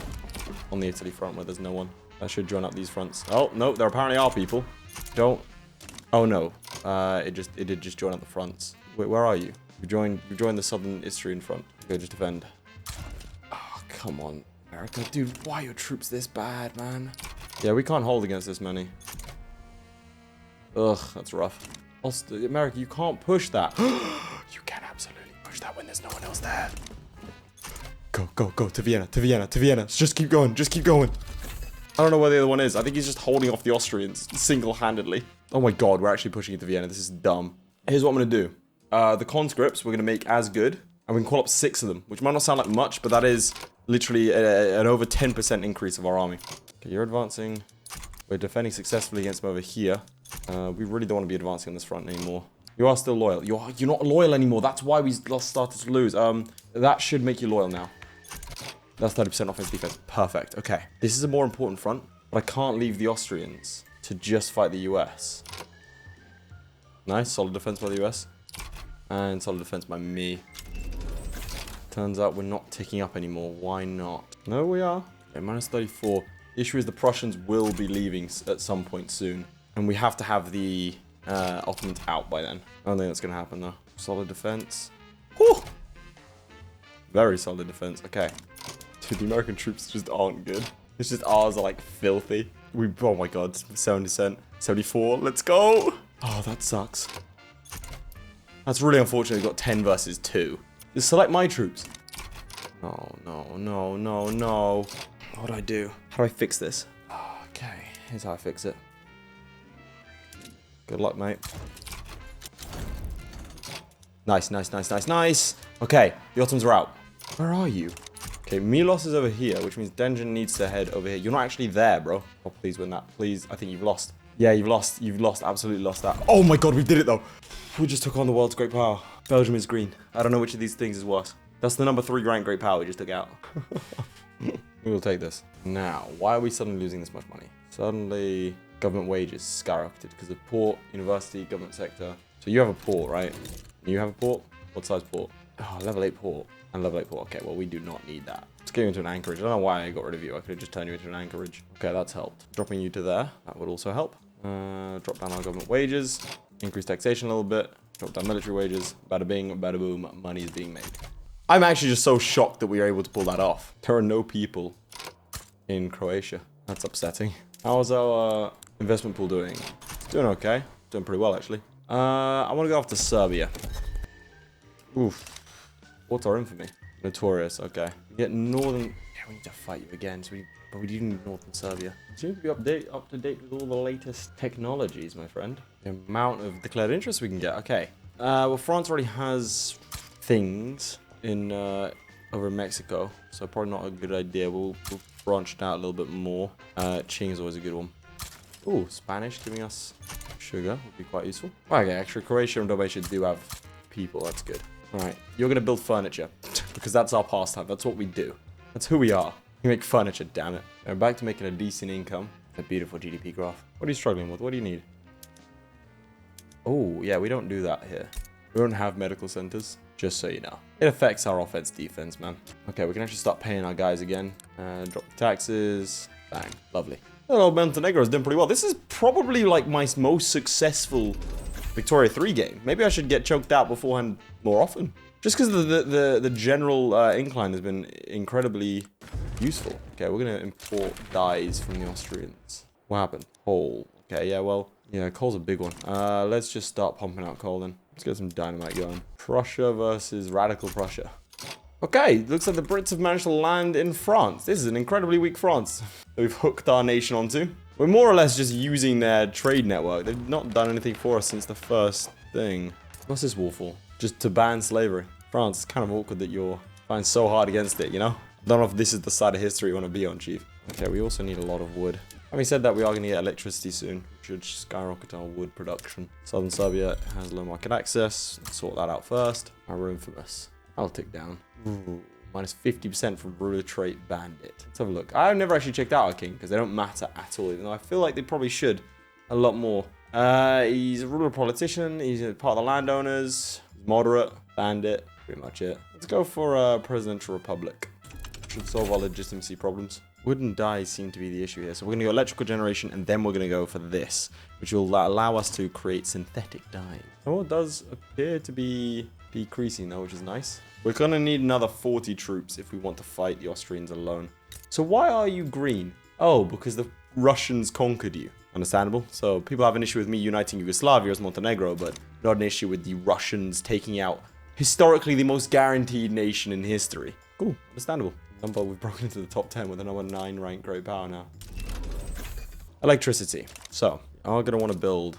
on the Italy front where there's no one. I should join up these fronts. Oh, no, there apparently are people. Don't. Oh, no. It did just join up the fronts. Wait, where are you? You joined the southern Istrian front. Okay, just defend. Oh, come on, America. Dude, why are your troops this bad, man? Yeah, we can't hold against this many. Ugh, that's rough. Also, America, you can't push that. You can absolutely push that when there's no one else there. Go, go, go, to Vienna, to Vienna, to Vienna. Just keep going, just keep going. I don't know where the other one is. I think he's just holding off the Austrians single-handedly. Oh my god, we're actually pushing into Vienna. This is dumb. Here's what I'm going to do. The conscripts we're going to make as good. And we can call up 6 of them, which might not sound like much, but that is literally an over 10% increase of our army. Okay, you're advancing. We're defending successfully against them over here. We really don't want to be advancing on this front anymore. You are still loyal. You're not loyal anymore. That's why we started to lose. That should make you loyal now. That's 30% offense defense. Perfect. Okay. This is a more important front, but I can't leave the Austrians to just fight the US. Nice. Solid defense by the US. And solid defense by me. Turns out we're not ticking up anymore. Why not? No, we are. Okay, minus 34. The issue is the Prussians will be leaving at some point soon. And we have to have the Ottomans out by then. I don't think that's going to happen, though. Solid defense. Whew! Very solid defense. Okay. Dude, the American troops just aren't good. It's just ours are, like, filthy. Oh, my God. 70%. 74. Let's go! Oh, that sucks. That's really unfortunate. We've got 10 versus 2. Just select my troops. Oh, no, no, no, no. What do I do? How do I fix this? Okay, here's how I fix it. Good luck, mate. Nice, nice, nice, nice, nice. Okay, the Ottomans are out. Where are you? Okay, Milos is over here, which means Dengen needs to head over here. You're not actually there, bro. Oh, please win that. Please, I think you've lost. Yeah, you've lost. You've lost. Absolutely lost that. Oh my god, we did it, though. We just took on the world's great power. Belgium is green. I don't know which of these things is worse. That's the number 3 ranked great power we just took out. We will take this. Now, why are we suddenly losing this much money? Suddenly, government wages skyrocketed because of port, university, government sector. So you have a port, right? You have a port? What size port? Oh, level 8 port. And level 8 port. Okay, well, we do not need that. Let's get you into an anchorage. I don't know why I got rid of you. I could have just turned you into an anchorage. Okay, that's helped. Dropping you to there. That would also help. Drop down our government wages. Increase taxation a little bit. Drop down military wages. Bada bing, bada boom. Money is being made. I'm actually just so shocked that we were able to pull that off. There are no people in Croatia. That's upsetting. How's our investment pool doing? It's doing okay. Doing pretty well, actually. I want to go off to Serbia. Oof. What's our infamy? Notorious. Okay. We get northern... Yeah, we need to fight you again. But we do need northern Serbia. Seems to be up to date with all the latest technologies, my friend. The amount of declared interest we can get. Okay. Well, France already has things in over in Mexico, so probably not a good idea. We'll branched out a little bit more. Qing is always a good one. Ooh, Spanish giving us sugar would be quite useful. Okay, actually, Croatia and Dalmatia do have people. That's good. All right, you're going to build furniture because that's our pastime. That's what we do. That's who we are. We make furniture, damn it. We're back to making a decent income. A beautiful GDP graph. What are you struggling with? What do you need? Oh, yeah, we don't do that here. We don't have medical centers, just so you know. It affects our offense defense, man. Okay, we can actually start paying our guys again. Drop the taxes. Bang. Lovely. Hello, Montenegro is doing pretty well. This is probably like my most successful Victoria 3 game. Maybe I should get choked out beforehand more often. Just because the general incline has been incredibly useful. Okay, we're going to import dyes from the Austrians. What happened? Coal. Okay, yeah, well, yeah, coal's a big one. Let's just start pumping out coal then. Let's get some dynamite going. Prussia versus Radical Prussia. Okay, looks like the Brits have managed to land in France. This is an incredibly weak France that we've hooked our nation onto. We're more or less just using their trade network. They've not done anything for us since the first thing. What's this war for? Just to ban slavery. France, it's kind of awkward that you're fighting so hard against it, you know? I don't know if this is the side of history you want to be on, Chief. Okay, we also need a lot of wood. Having said that, we are going to get electricity soon, which should skyrocket our wood production. Southern Serbia has low market access. Let's sort that out first. Our infamous. I'll tick down. Ooh, minus 50% from ruler trait bandit. Let's have a look. I've never actually checked out our king because they don't matter at all, even though I feel like they probably should a lot more. He's a ruler politician. He's a part of the landowners. He's moderate. Bandit. Pretty much it. Let's go for a presidential republic. Should solve our legitimacy problems. Wooden dyes seem to be the issue here. So we're going to go electrical generation, and then we're going to go for this, which will allow us to create synthetic dye. Oh, it does appear to be decreasing though, which is nice. We're going to need another 40 troops if we want to fight the Austrians alone. So why are you green? Oh, because the Russians conquered you. Understandable. So people have an issue with me uniting Yugoslavia as Montenegro, but not an issue with the Russians taking out historically the most guaranteed nation in history. Cool. Understandable. Number, we've broken into the top 10 with a number 9 ranked great power now. Electricity. So, I'm going to want to build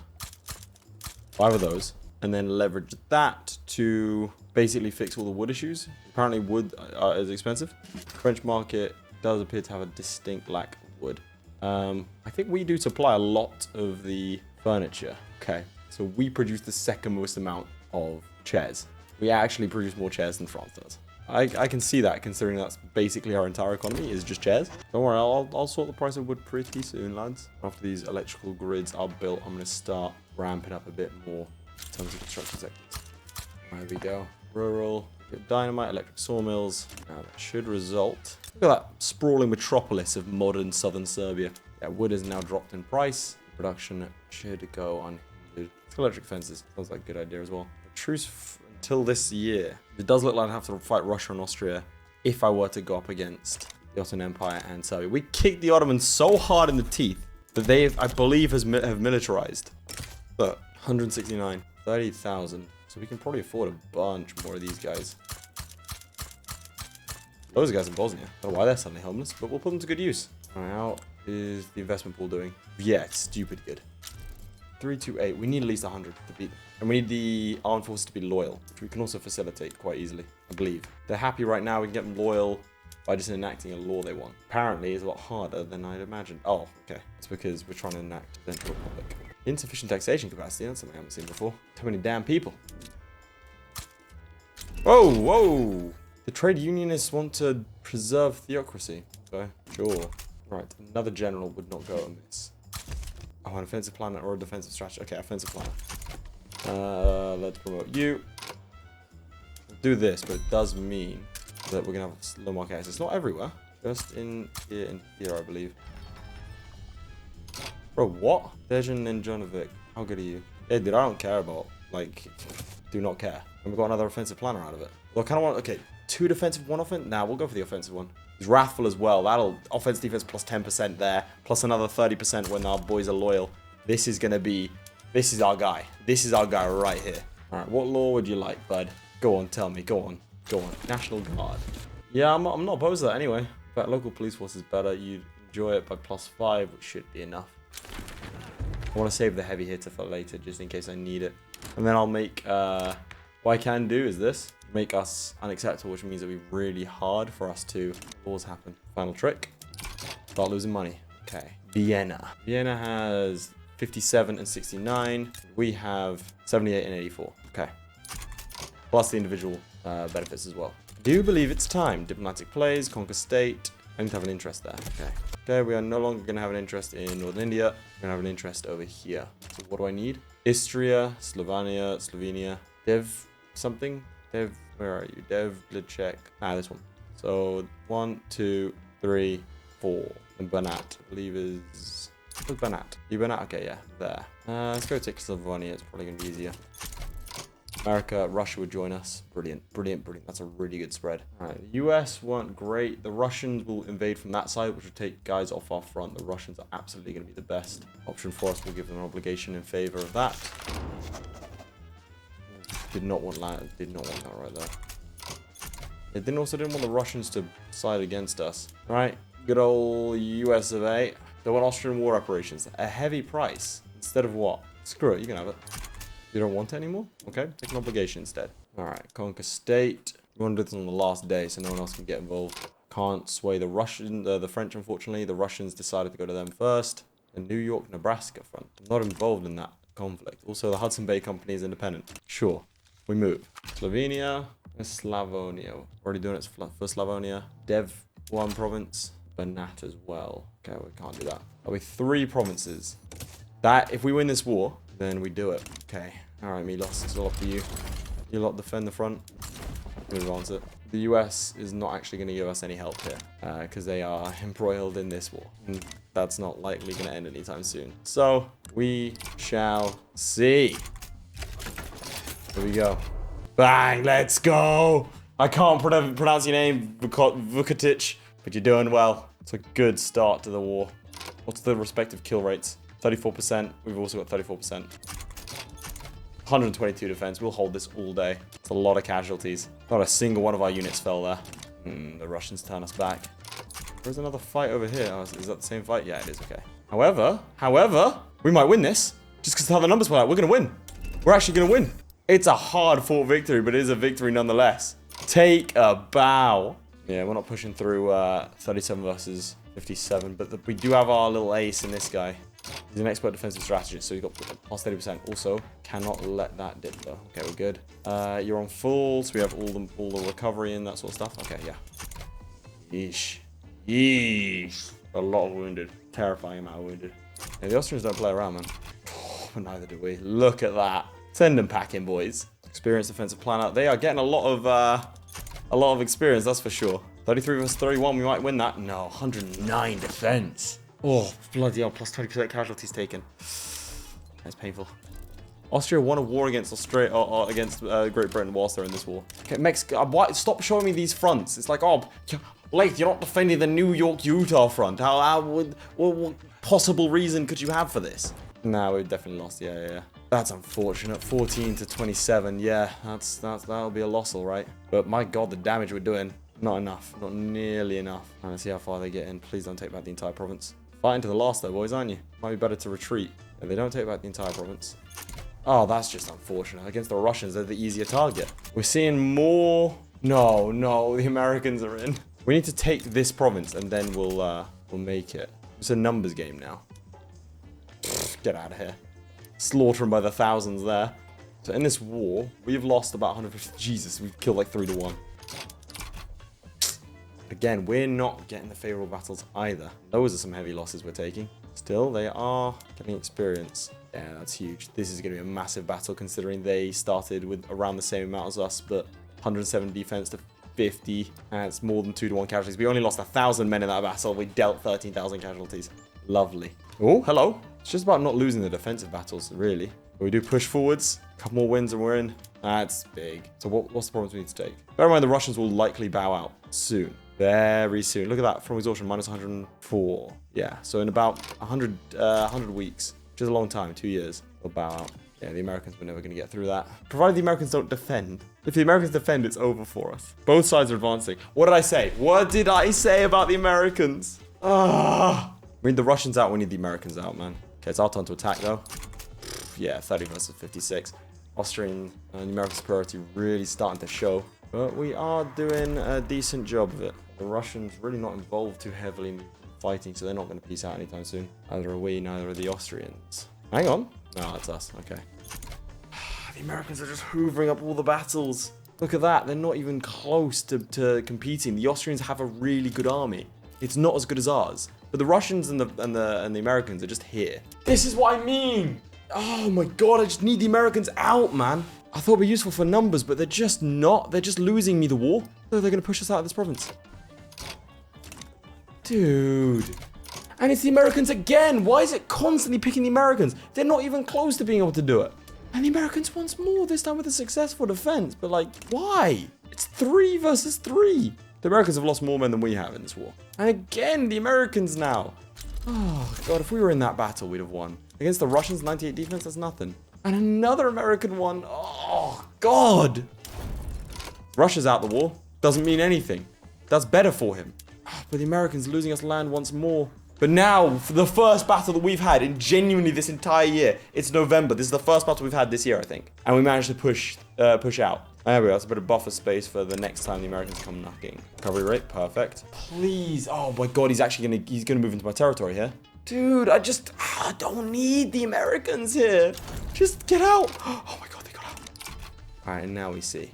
5 of those and then leverage that to basically fix all the wood issues. Apparently wood is expensive. French market does appear to have a distinct lack of wood. I think we do supply a lot of the furniture. Okay, so we produce the second most amount of chairs. We actually produce more chairs than France does. I can see that, considering that's basically our entire economy is just chairs. Don't worry, I'll sort the price of wood pretty soon, lads. After these electrical grids are built, I'm going to start ramping up a bit more in terms of construction sectors. There we go. Rural, dynamite, electric sawmills. Now that should result. Look at that sprawling metropolis of modern southern Serbia. Yeah, wood has now dropped in price. Production should go unhindered. Electric fences. Sounds like a good idea as well. A truce until this year. It does look like I have to fight Russia and Austria if I were to go up against the Ottoman Empire and Serbia. We kicked the Ottomans so hard in the teeth that they, I believe, have militarized. But 169, 30,000. So we can probably afford a bunch more of these guys. Those guys in Bosnia. I don't know why they're suddenly homeless, but we'll put them to good use. Alright, how is the investment pool doing? Yeah, it's stupid good. 328. We need at least 100 to beat them. And we need the armed forces to be loyal, which we can also facilitate quite easily, I believe. They're happy right now. We can get them loyal by just enacting a law they want. Apparently, it's a lot harder than I'd imagined. Oh, okay. It's because we're trying to enact a Central Republic. Insufficient taxation capacity. That's something I haven't seen before. Too many damn people. Whoa, whoa. The trade unionists want to preserve theocracy. Okay, sure. Right, another general would not go amiss. Oh, an offensive planner or a defensive strategy. Okay, offensive planner. Let's promote you. We'll do this, but it does mean that we're going to have low market access. It's not everywhere. Just in here and here, I believe. Bro, what? Dejan Nenjonovic. How good are you? Yeah, dude, I don't care about, like, do not care. And we've got another offensive planner out of it. Well, I kind of want, okay, 2 defensive, 1 offensive? Nah, we'll go for the offensive one. He's wrathful as well. That'll, offense, defense plus 10% there, plus another 30% when our boys are loyal. This is going to be, this is our guy. This is our guy right here. All right, what law would you like, bud? Go on, tell me. Go on. Go on. National Guard. Yeah, I'm not opposed to that anyway. In fact, local police force is better. You'd enjoy it by +5, which should be enough. I want to save the heavy hitter for later, just in case I need it. And then I'll make, what I can do is this. Make us unacceptable, which means it'll be really hard for us to wars happen. Final trick. Start losing money. Okay. Vienna. Vienna has 57 and 69. We have 78 and 84. Okay. Plus the individual benefits as well. I do believe it's time. Diplomatic plays, conquer state. I need to have an interest there. Okay. Okay, we are no longer going to have an interest in Northern India. We're going to have an interest over here. So what do I need? Istria, Slovenia. Dev something? Dev, where are you? Dev, Lidchek. Ah, this one. So 1, 2, 3, 4. And Banat, I believe is... What's Banat? You Banat? Okay, yeah. There. Let's go take Slovenia. It's probably going to be easier. America, Russia would join us. Brilliant. That's a really good spread. All right, the US weren't great. The Russians will invade from that side, which will take guys off our front. The Russians are absolutely going to be the best option for us. We'll give them an obligation in favor of that. Did not want land. Did not want that right there. It didn't want the Russians to side against us. All right, good old US of A. They want Austrian war reparations. A heavy price instead of what? Screw it. You can have it. You don't want it anymore? Okay, take an obligation instead. Alright, conquer state. We want to do this on the last day so no one else can get involved. Can't sway the French, unfortunately. The Russians decided to go to them first. The New York, Nebraska front. I'm not involved in that conflict. Also, the Hudson Bay Company is independent. Sure, we move. Slovenia and Slavonia. Already doing it for Slavonia. Dev, 1 province. Banat as well. Okay, we can't do that. There'll be 3 provinces. That, if we win this war, then we do it. Okay. Alright, Milos, it's all up to you. You lot defend the front. We advance it. The US is not actually going to give us any help here. Because they are embroiled in this war. And that's not likely going to end anytime soon. So, we shall see. Here we go. Bang! Let's go! I can't pronounce your name, Vukotic, but you're doing well. It's a good start to the war. What's the respective kill rates? 34%. We've also got 34%. 122 defense. We'll hold this all day. It's a lot of casualties. Not a single one of our units fell there. The Russians turn us back. There's another fight over here. Oh, is that the same fight? Yeah, it is. Okay. However, we might win this. Just because of how the numbers went out. We're going to win. We're actually going to win. It's a hard-fought victory, but it is a victory nonetheless. Take a bow. Yeah, we're not pushing through 37 versus 57, but we do have our little ace in this guy. He's an expert defensive strategist, so he's got plus 30%. Also, cannot let that dip though. Okay, we're good. You're on full, so we have all the recovery and that sort of stuff. Okay, yeah. Yeesh. A lot of wounded. Terrifying amount of wounded. Yeah, the Austrians don't play around, man. Oh, but neither do we. Look at that. Send them packing, boys. Experienced defensive planner. They are getting a lot of experience, that's for sure. 33 versus 31, we might win that. No, 109 defense. Oh, bloody hell, plus 20% casualties taken. That's painful. Austria won a war against against Great Britain whilst they're in this war. Okay, Mexico, stop showing me these fronts. It's like, oh, Laith, you're not defending the New York, Utah front. What possible reason could you have for this? Nah, we've definitely lost. Yeah. That's unfortunate. 14 to 27. Yeah, that'll be a loss, all right. But my God, the damage we're doing, not enough. Not nearly enough. Let's see how far they get in. Please don't take back the entire province. Fighting to the last though, boys, aren't you? Might be better to retreat. If they don't take back the entire province. Oh, that's just unfortunate. Against the Russians, they're the easier target. We're seeing more... No, the Americans are in. We need to take this province and then we'll make it. It's a numbers game now. Get out of here. Slaughter them by the thousands there. So in this war, we've lost about 150. Jesus, we've killed like 3 to 1. Again, we're not getting the favorable battles either. Those are some heavy losses we're taking. Still, they are getting experience. Yeah, that's huge. This is going to be a massive battle considering they started with around the same amount as us, but 107 defense to 50, and it's more than 2 to 1 casualties. We only lost 1,000 men in that battle. We dealt 13,000 casualties. Lovely. Oh, hello. It's just about not losing the defensive battles, really. But we do push forwards. A couple more wins and we're in. That's big. So what's the province we need to take? Bear in mind the Russians will likely bow out soon. Very soon. Look at that. From exhaustion, minus 104. Yeah, so in about 100 weeks, which is a long time, 2 years, they'll bow out. Yeah, the Americans were never going to get through that. Provided the Americans don't defend. If the Americans defend, it's over for us. Both sides are advancing. What did I say? What did I say about the Americans? We need the Russians out. We need the Americans out, man. Okay, it's our turn to attack, though. Yeah, 30 versus 56. Austrian and American superiority really starting to show. But we are doing a decent job of it. The Russians really not involved too heavily in fighting, so they're not going to peace out anytime soon. Neither are we, neither are the Austrians. Hang on. No, it's us. Okay. The Americans are just hoovering up all the battles. Look at that. They're not even close to competing. The Austrians have a really good army. It's not as good as ours. But the Russians and the Americans are just here. This is what I mean. Oh my god, I just need the Americans out, man. I thought it'd be useful for numbers, but they're just not. They're just losing me the war. So they're going to push us out of this province. Dude. And it's the Americans again. Why is it constantly picking the Americans? They're not even close to being able to do it. And the Americans once more, this time with a successful defense. But like, why? It's 3 versus 3. The Americans have lost more men than we have in this war. And again, the Americans now. Oh god, if we were in that battle, we'd have won. Against the Russians, 98 defense, that's nothing. And another American one. Oh god. Russia's out the war. Doesn't mean anything. That's better for him. But the Americans losing us land once more. But now, for the first battle that we've had in genuinely this entire year, it's November. This is the first battle we've had this year, I think. And we managed to push out. There we go. That's a bit of buffer space for the next time the Americans come knocking. Recovery rate, perfect. Please. Oh my god, he's gonna move into my territory here. Dude, I don't need the Americans here. Just get out. Oh my god, they got out. All right, and now we see.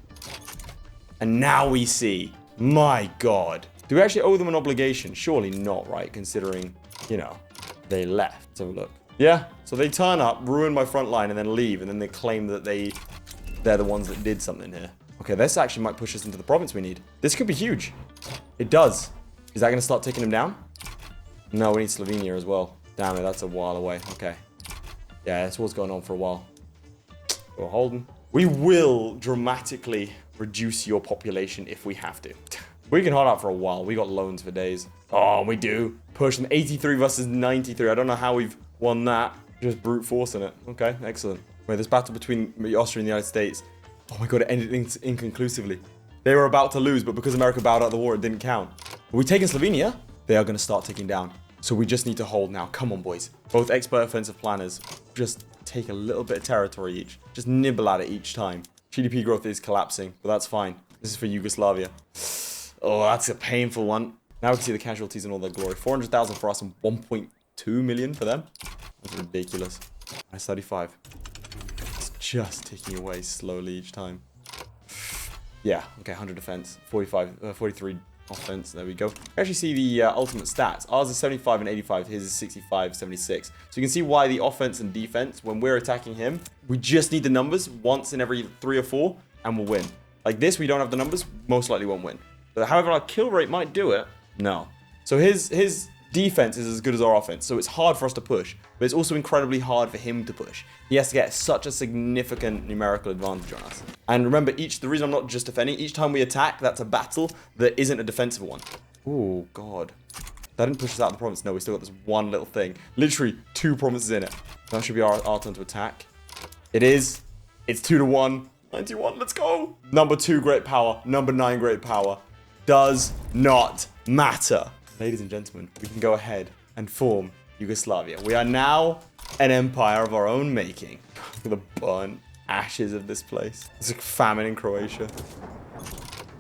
And now we see. My god. Do we actually owe them an obligation? Surely not, right? Considering, you know, they left. Let's have a look. Yeah, so they turn up, ruin my front line, and then leave, and then they claim that they're the ones that did something here. Okay, this actually might push us into the province we need. This could be huge. It does. Is that going to start taking them down? No, we need Slovenia as well. Damn it, that's a while away. Okay. Yeah, this war's going on for a while. We're holding. We will dramatically reduce your population if we have to. We can hold out for a while. We got loans for days. Oh, we do. Push them 83 versus 93. I don't know how we've won that. Just brute forcing it. Okay, excellent. Wait, this battle between Austria and the United States. Oh my god, it ended inconclusively. They were about to lose, but because America bowed out of the war, it didn't count. Are we taking Slovenia? They are going to start ticking down. So we just need to hold now. Come on, boys. Both expert offensive planners. Just take a little bit of territory each. Just nibble at it each time. GDP growth is collapsing, but that's fine. This is for Yugoslavia. Oh, that's a painful one. Now we can see the casualties in all their glory. 400,000 for us and 1.2 million for them. That's ridiculous. Nice 35. It's just ticking away slowly each time. Yeah, okay, 100 defense. 43 offense. There we go. You actually see the ultimate stats. Ours is 75 and 85. His is 65, 76. So you can see why the offense and defense, when we're attacking him, we just need the numbers once in every 3 or 4 and we'll win. Like this, we don't have the numbers, most likely won't win. But however, our kill rate might do it. No. So his defense is as good as our offense. So it's hard for us to push. But it's also incredibly hard for him to push. He has to get such a significant numerical advantage on us. And remember, the reason I'm not just defending, each time we attack, that's a battle that isn't a defensive one. Oh, God. That didn't push us out of the province. No, we still got this one little thing. Literally 2 provinces in it. That should be our turn to attack. It is. It's 2-1. 91, let's go. Number 2, great power. Number 9, great power. Does not matter. Ladies and gentlemen, we can go ahead and form Yugoslavia. We are now an empire of our own making. Look at the burnt ashes of this place. It's like famine in Croatia.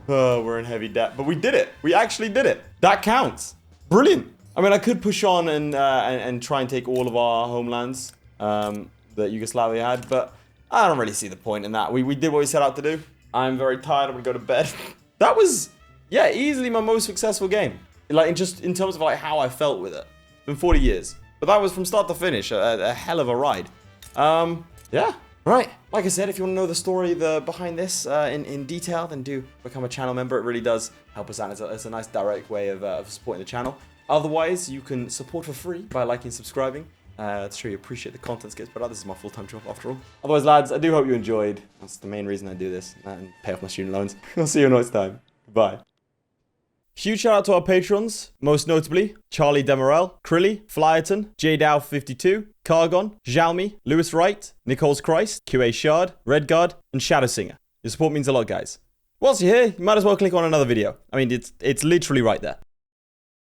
Oh, we're in heavy debt. But we did it. We actually did it. That counts. Brilliant. I mean, I could push on and try and take all of our homelands that Yugoslavia had, but I don't really see the point in that. We did what we set out to do. I'm very tired. I'm going to go to bed. That was, yeah, easily my most successful game. Like, in terms of like how I felt with it. It's been 40 years. But that was from start to finish a hell of a ride. Yeah. Right. Like I said, if you want to know the story behind this in detail, then do become a channel member. It really does help us out. It's a nice direct way of supporting the channel. Otherwise, you can support for free by liking and subscribing. To show you appreciate the content that gets put out. This is my full-time job after all. Otherwise, lads, I do hope you enjoyed. That's the main reason I do this. And pay off my student loans. I'll see you next time. Goodbye. Huge shout out to our patrons, most notably Charlie Demerel, Crilly, Flyerton, JDow52, Cargon, Zhalmi, Lewis Wright, Nicole's Christ, QA Shard, Redguard, and ShadowSinger. Your support means a lot, guys. Whilst you're here, you might as well click on another video. I mean, it's literally right there.